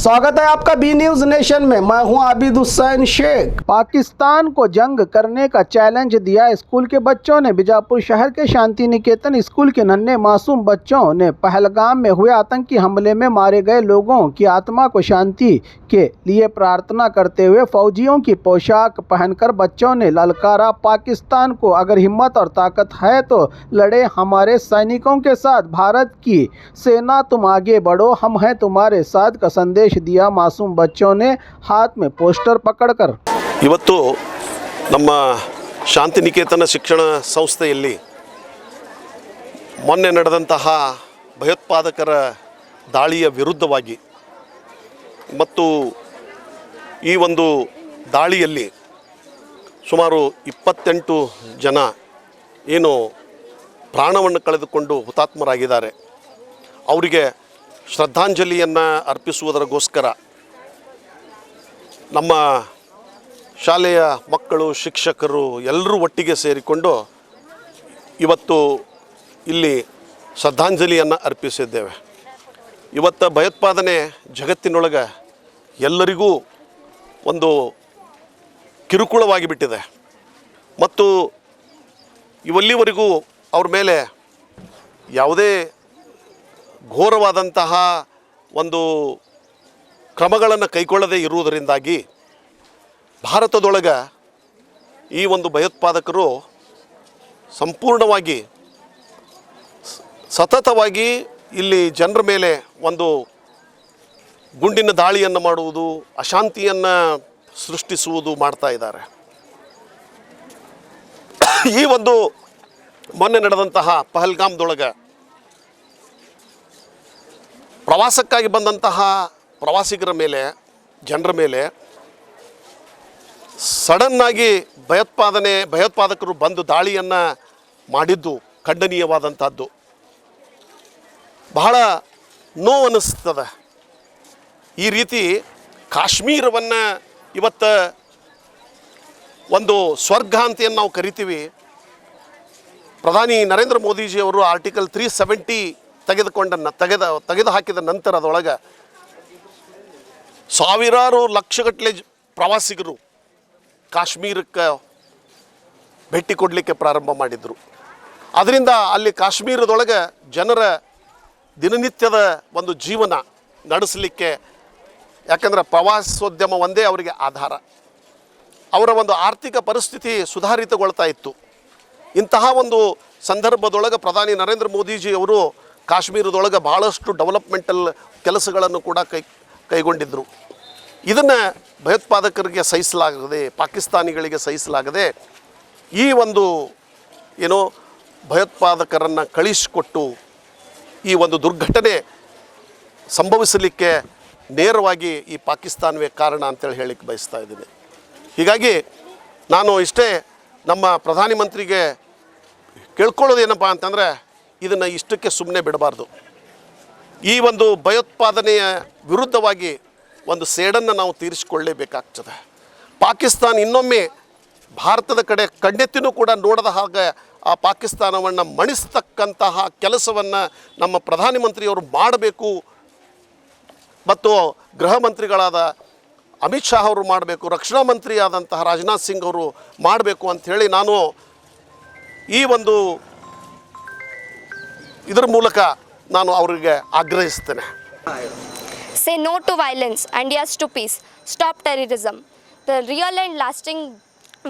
स्वागत है आपका बी न्यूज नेशन में। मैं हूं आबिद हुसैन शेख। पाकिस्तान को जंग करने का चैलेंज दिया स्कूल के बच्चों ने। बीजापुर शहर के शांति निकेतन स्कूल के नन्हे मासूम बच्चों ने पहलगाम में हुए आतंकी हमले में मारे गए लोगों की आत्मा को शांति के लिए प्रार्थना करते हुए फौजियों की पोशाक पहनकर बच्चों ने ललकारा पाकिस्तान को, अगर हिम्मत और ताकत है तो लड़े हमारे सैनिकों के साथ। भारत की सेना तुम आगे बढ़ो, हम हैं तुम्हारे साथ का संदेश दिया मासूम बच्चों ने हाथ में पोस्टर पकड़कर। ಇವತ್ತು ನಮ್ಮ ಶಾಂತಿ ನಿಕೇತನ ಶಿಕ್ಷಣ ಸಂಸ್ಥೆಯಲ್ಲಿ ಮೊನ್ನೆ ನಡೆದಂತಹ ಭಯೋತ್ಪಾದಕರ ದಾಳಿಯ ವಿರುದ್ಧವಾಗಿ ಮತ್ತು ಈ ಒಂದು ದಾಳಿಯಲ್ಲಿ ಸುಮಾರು 28 ಜನ ಏನು ಪ್ರಾಣವನ್ನು ಕಳೆದುಕೊಂಡು ಹುತಾತ್ಮರಾಗಿದ್ದಾರೆ, ಅವರಿಗೆ ಶ್ರದ್ಧಾಂಜಲಿಯನ್ನು ಅರ್ಪಿಸುವುದಕ್ಕೋಸ್ಕರ ನಮ್ಮ ಶಾಲೆಯ ಮಕ್ಕಳು, ಶಿಕ್ಷಕರು ಎಲ್ಲರೂ ಒಟ್ಟಿಗೆ ಸೇರಿಕೊಂಡು ಇವತ್ತು ಇಲ್ಲಿ ಶ್ರದ್ಧಾಂಜಲಿಯನ್ನು ಅರ್ಪಿಸಿದ್ದೇವೆ. ಇವತ್ತು ಭಯೋತ್ಪಾದನೆ ಜಗತ್ತಿನೊಳಗೆ ಎಲ್ಲರಿಗೂ ಒಂದು ಕಿರುಕುಳವಾಗಿ ಬಿಟ್ಟಿದೆ ಮತ್ತು ಇವಲ್ಲಿವರೆಗೂ ಅವ್ರ ಮೇಲೆ ಯಾವುದೇ ಘೋರವಾದಂತಹ ಒಂದು ಕ್ರಮಗಳನ್ನು ಕೈಗೊಳ್ಳದೇ ಇರುವುದರಿಂದಾಗಿ ಭಾರತದೊಳಗೆ ಈ ಒಂದು ಭಯೋತ್ಪಾದಕರು ಸಂಪೂರ್ಣವಾಗಿ ಸತತವಾಗಿ ಇಲ್ಲಿ ಜನರ ಮೇಲೆ ಒಂದು ಗುಂಡಿನ ದಾಳಿಯನ್ನು ಮಾಡುವುದು, ಅಶಾಂತಿಯನ್ನು ಸೃಷ್ಟಿಸುವುದು ಮಾಡ್ತಾ ಇದ್ದಾರೆ. ಈ ಒಂದು ಮೊನ್ನೆ ನಡೆದಂತಹ ಪಹಲ್ಗಾಮ್ದೊಳಗೆ ಪ್ರವಾಸಕ್ಕಾಗಿ ಬಂದಂತಹ ಪ್ರವಾಸಿಗರ ಮೇಲೆ, ಜನರ ಮೇಲೆ ಸಡನ್ನಾಗಿ ಭಯೋತ್ಪಾದಕರು ಬಂದು ದಾಳಿಯನ್ನು ಮಾಡಿದ್ದು ಖಂಡನೀಯವಾದಂಥದ್ದು. ಬಹಳ ನೋವು ಅನ್ನಿಸ್ತದೆ. ಈ ರೀತಿ ಕಾಶ್ಮೀರವನ್ನು ಇವತ್ತು ಒಂದು ಸ್ವರ್ಗ ಅಂತೇನು ನಾವು ಕರಿತೀವಿ. ಪ್ರಧಾನಿ ನರೇಂದ್ರ ಮೋದಿಜಿಯವರು ಆರ್ಟಿಕಲ್ 370 ತೆಗೆದು ಹಾಕಿದ ನಂತರ ಅದರೊಳಗೆ ಸಾವಿರಾರು ಲಕ್ಷಗಟ್ಟಲೆ ಪ್ರವಾಸಿಗರು ಕಾಶ್ಮೀರಕ್ಕೆ ಭೇಟಿ ಕೊಡಲಿಕ್ಕೆ ಪ್ರಾರಂಭ ಮಾಡಿದರು. ಅದರಿಂದ ಅಲ್ಲಿ ಕಾಶ್ಮೀರದೊಳಗೆ ಜನರ ದಿನನಿತ್ಯದ ಒಂದು ಜೀವನ ನಡೆಸಲಿಕ್ಕೆ, ಯಾಕಂದರೆ ಪ್ರವಾಸೋದ್ಯಮ ಒಂದೇ ಅವರಿಗೆ ಆಧಾರ, ಅವರ ಒಂದು ಆರ್ಥಿಕ ಪರಿಸ್ಥಿತಿ ಸುಧಾರಿತಗೊಳ್ತಾ ಇತ್ತು. ಇಂತಹ ಒಂದು ಸಂದರ್ಭದೊಳಗೆ ಪ್ರಧಾನಿ ನರೇಂದ್ರ ಮೋದಿಜಿಯವರು ಕಾಶ್ಮೀರದೊಳಗೆ ಭಾಳಷ್ಟು ಡೆವಲಪ್ಮೆಂಟಲ್ ಕೆಲಸಗಳನ್ನು ಕೂಡ ಕೈಗೊಂಡಿದ್ದರು. ಇದನ್ನು ಭಯೋತ್ಪಾದಕರಿಗೆ ಸಹಿಸಲಾಗದೆ, ಪಾಕಿಸ್ತಾನಿಗಳಿಗೆ ಸಹಿಸಲಾಗದೆ ಈ ಒಂದು ಏನೋ ಭಯೋತ್ಪಾದಕರನ್ನು ಕಳಿಸಿಕೊಟ್ಟು ಈ ಒಂದು ದುರ್ಘಟನೆ ಸಂಭವಿಸಲಿಕ್ಕೆ ನೇರವಾಗಿ ಈ ಪಾಕಿಸ್ತಾನವೇ ಕಾರಣ ಅಂತೇಳಿ ಹೇಳಲಿಕ್ಕೆ ಬಯಸ್ತಾ ಇದ್ದೀನಿ. ಹೀಗಾಗಿ ನಾನು ಇಷ್ಟೇ ನಮ್ಮ ಪ್ರಧಾನಮಂತ್ರಿಗೆ ಕೇಳ್ಕೊಳ್ಳೋದೇನಪ್ಪ ಅಂತಂದರೆ, ಇದನ್ನು ಇಷ್ಟಕ್ಕೆ ಸುಮ್ಮನೆ ಬಿಡಬಾರ್ದು. ಈ ಒಂದು ಭಯೋತ್ಪಾದನೆಯ ವಿರುದ್ಧವಾಗಿ ಒಂದು ಸೇಡನ್ನು ನಾವು ತೀರಿಸಿಕೊಳ್ಳಲೇಬೇಕಾಗ್ತದೆ. ಪಾಕಿಸ್ತಾನ ಇನ್ನೊಮ್ಮೆ ಭಾರತದ ಕಡೆ ಕಣ್ಣೆತ್ತಿನೂ ಕೂಡ ನೋಡದ ಹಾಗೆ ಆ ಪಾಕಿಸ್ತಾನವನ್ನು ಮಣಿಸ್ತಕ್ಕಂತಹ ಕೆಲಸವನ್ನು ನಮ್ಮ ಪ್ರಧಾನಮಂತ್ರಿಯವರು ಮಾಡಬೇಕು ಮತ್ತು ಗೃಹ ಮಂತ್ರಿಗಳಾದ ಅಮಿತ್ ಶಾ ಅವರು ಮಾಡಬೇಕು, ರಕ್ಷಣಾ ಮಂತ್ರಿ ಆದಂತಹ ರಾಜನಾಥ್ ಸಿಂಗ್ ಅವರು ಮಾಡಬೇಕು ಅಂಥೇಳಿ ನಾನು ಈ ಒಂದು ಇದರ ಮೂಲಕ ನಾನು ಅವರಿಗೆ ಆಗ್ರಹಿಸ್ತೇನೆ. Say no to violence and yes to peace. Stop terrorism. The real and lasting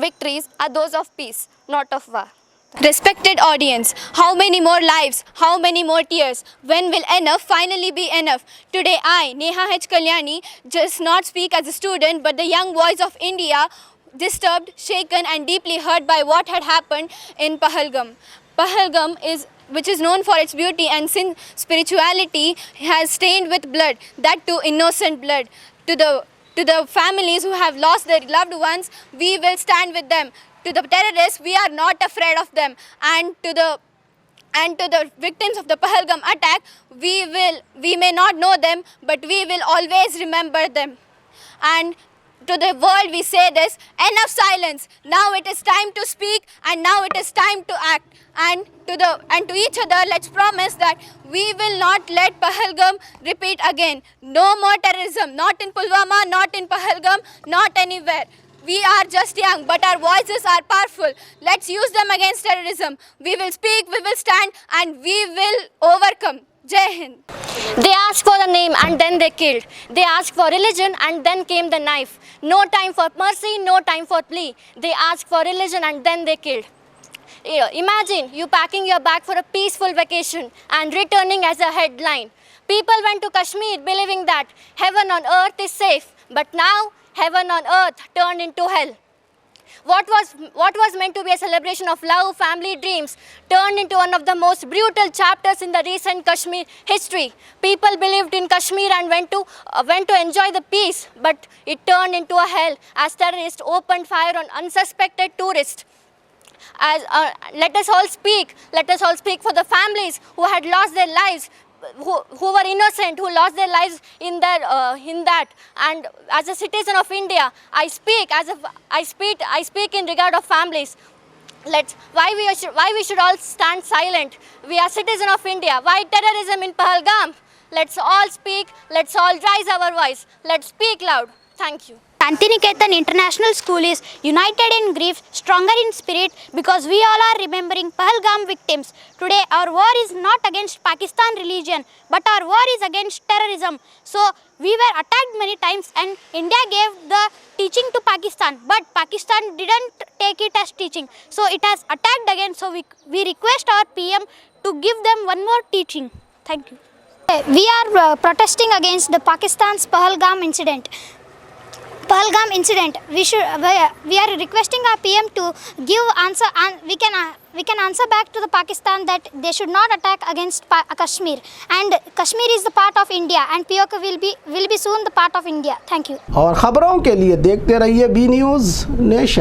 victories are those of peace, not of war. Respected audience, how many more lives, how many more tears? When will enough finally be enough? Today I, Neha H. Kalyani, just not speak as a student but the young voice of India, disturbed, shaken and deeply hurt by what had happened in Pahalgam. Pahalgam which is known for its beauty and spirituality, has stained with blood, that too innocent blood. To the families who have lost their loved ones, we will stand with them. To the terrorists, we are not afraid of them. And to the victims of the Pahalgam attack, we may not know them, but we will always remember them. And to the world we say this, enough silence. Now it is time to speak, and now it is time to act. And to each other, let's promise that we will not let Pahalgam repeat again. No more terrorism, not in Pulwama, not in Pahalgam, not anywhere. We are just young, but our voices are powerful. Let's use them against terrorism. We will speak, we will stand, and we will overcome. Jai Hind. They asked for the name and then they killed. They asked for religion and then came the knife. No time for mercy, no time for plea. They asked for religion and then they killed. Imagine you packing your bag for a peaceful vacation and returning as a headline. People went to Kashmir believing that heaven on earth is safe, but now heaven on earth turned into hell. What was meant to be a celebration of love, family, dreams turned into one of the most brutal chapters in the recent Kashmir history. People believed in Kashmir and went to enjoy the peace, but it turned into a hell as terrorists opened fire on unsuspected tourists. Let us all speak for the families who had lost their lives, who were innocent, who lost their lives in that. And as a citizen of India, I speak in regard of families. Why we should all stand silent? We are citizens of India. Why terrorism in Pahalgam? Let's all speak. Let's all raise our voice. Let's speak loud. Thank you. Shantiniketan International School is united in grief, stronger in spirit, because we all are remembering Pahalgam victims. Today our war is not against Pakistan religion, but our war is against terrorism. So we were attacked many times and India gave the teaching to Pakistan, but Pakistan didn't take it as teaching. So it has attacked again. So we request our PM to give them one more teaching. Thank you. We are protesting against the Pakistan's Pahalgam incident. We are requesting our PM to give answer, and we can answer back to the Pakistan that they should not attack against Kashmir, and Kashmir is the part of India and POK will be soon the part of India. Thank you. और खबरों के लिए देखते रहिए B news nation.